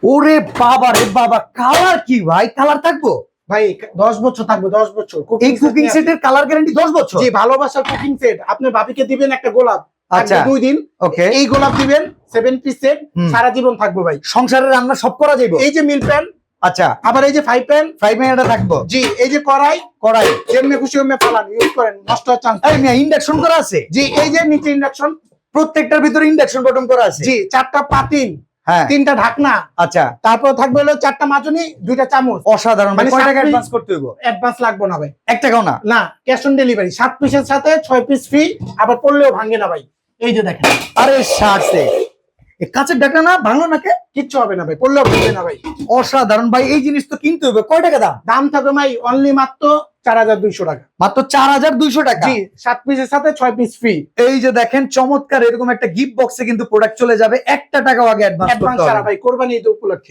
ওরে বাবা রে বাবা, কালার কি ভাই? কালার থাকবো ভাই 10 বছর থাকবে, 10 বছর। এই কুকিং সেটের কালার গ্যারান্টি 10 বছর? জি, ভালোবাসার কুকিং সেট। আপনি ভাবিকে দিবেন একটা গোলাপ, আচ্ছা 2 দিন। ওকে, এই গোলাপ দিবেন 7 পিস সেট, সারা জীবন থাকবে ভাই। সংসারের রান্না সব করা যাবে। এই যে মিল প্যান, আচ্ছা আবার এই যে ফ্রাই প্যান, ফ্রাই প্যান এটা থাকবো। জি, এই যে কড়াই, কড়াই যেমনি খুশি ওমনি ফালান, ইউজ করেন, নষ্ট হওয়ার চান্স। এই মিয়া ইন্ডাকশন করা আছে? জি, এই যে নিচে ইন্ডাকশন, প্রত্যেকটার ভিতরে ইন্ডাকশন বটন করা আছে। জি, 4টা পাতিল, হ্যাঁ 3টা ঢাকনা, আচ্ছা তারপর থাকবে হলো 4টা মাজনি, 2টা চামচ। অসাধারণ। মানে মানে কয় টাকা 7 অ্যাডভান্স করতে হইব? অ্যাডভান্স লাগবে না ভাই, 1 টাকাও না? না, ক্যাশ অন ডেলিভারি। 7 পিসের সাথে 6 পিস ফ্রি, আবার পড়লেও ভাঙে না ভাই। এই যে দেখেন, আরে সারছে কাঁচের ঢাকনা না, ভাঙলো নাকি? কিচ্ছু হবে না ভাই, পড়লেও ভাঙবে না ভাই। অসাধারণ ভাই, এই জিনিস তো কিনতে হবে। কয় টাকা দাম? দাম থাকবে ভাই অনলি মাত্র 4200 টাকা। মাত্র 4200 টাকা। জি, 7 পিসের সাথে 6 পিস ফ্রি। এই যে দেখেন চমৎকার এরকম একটা গিফট বক্সে কিন্তু প্রোডাক্ট চলে যাবে। 1 টাকাও আগে অ্যাডভান্স করতে অ্যাডভান্স হবে ছাড়া ভাই, কোরবানি ঈদ উপলক্ষে।